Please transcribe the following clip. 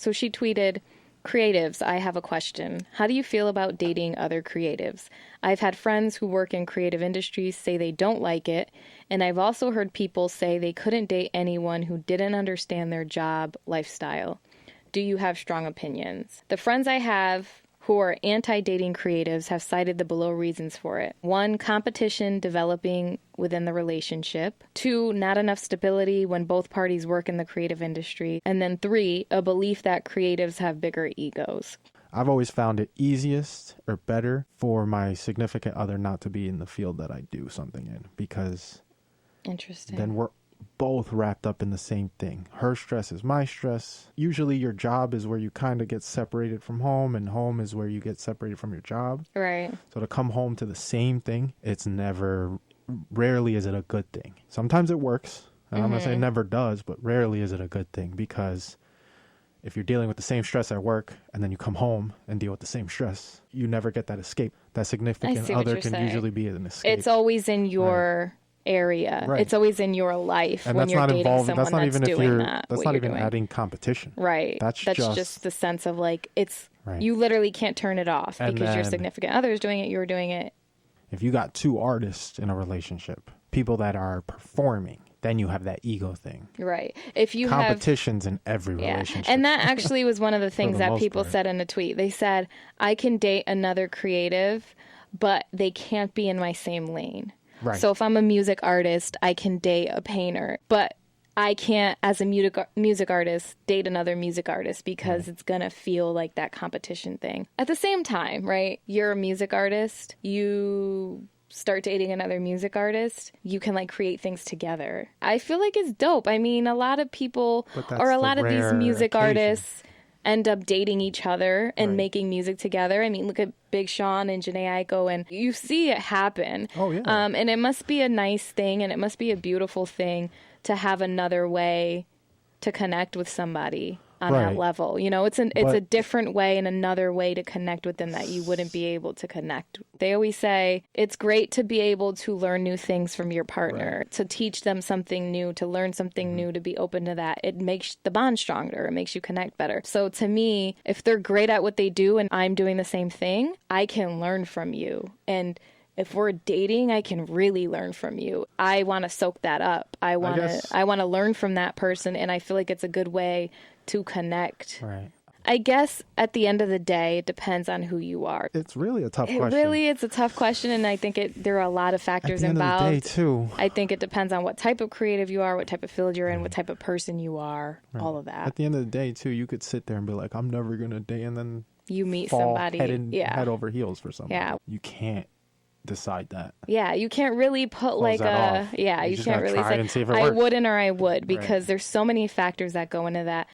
So she tweeted, "Creatives, I have a question. How do you feel about dating other creatives? I've had friends who work in creative industries say they don't like it, and I've also heard people say they couldn't date anyone who didn't understand their job lifestyle. Do you have strong opinions?" The friends I have who are anti-dating creatives have cited the below reasons for it. 1, competition developing within the relationship. 2, not enough stability when both parties work in the creative industry. And then 3, a belief that creatives have bigger egos. I've always found it easiest or better for my significant other not to be in the field that I do something in, because Interesting. then we're both wrapped up in the same thing. Her stress is my stress. Usually your job is where you kind of get separated from home, and home is where you get separated from your job. Right. So to come home to the same thing, rarely is it a good thing. Sometimes it works, and I'm going to say never does, but rarely is it a good thing, because if you're dealing with the same stress at work and then you come home and deal with the same stress, you never get that escape. That significant other can usually be an escape. It's always in your area. Right. It's always in your life and when you're dating someone that's not even doing that. That's not even adding competition. Right. That's just the sense of like, it's, you literally can't turn it off because your significant other is doing it, you're doing it. If you got 2 artists in a relationship, people that are performing, then you have that ego thing. Right. If you competition's in every relationship. And that actually was one of the things that people said in a tweet. They said, I can date another creative, but they can't be in my same lane. Right. So if I'm a music artist, I can date a painter, but I can't, as a music artist, date another music artist because it's going to feel like that competition thing. At the same time, right, you're a music artist, you start dating another music artist, you can like create things together. I feel like it's dope. I mean, a lot of people or a lot of these music artists end up dating each other and making music together. I mean, look at Big Sean and Jhené Aiko, and you see it happen. Oh, yeah. And it must be a nice thing, and it must be a beautiful thing to have another way to connect with somebody on that level. You know, it's a different way and another way to connect with them that you wouldn't be able to connect. They always say it's great to be able to learn new things from your partner, to teach them something new, to learn something new, to be open to that. It makes the bond stronger. It makes you connect better. So to me, if they're great at what they do and I'm doing the same thing, I can learn from you. And if we're dating, I can really learn from you. I want to soak that up. I want to learn from that person, and I feel like it's a good way to connect. Right. I guess at the end of the day, it depends on who you are. It's really a tough question. It's a tough question, and I think there are a lot of factors involved. At the end of the day, too. I think it depends on what type of creative you are, what type of field you're in, what type of person you are, all of that. At the end of the day, too, you could sit there and be like, I'm never going to date, and then you meet somebody head over heels for somebody. Yeah. You can't decide that. Yeah, you can't really put like a... Yeah, you can't really say, I wouldn't or I would, because there's so many factors that go into that.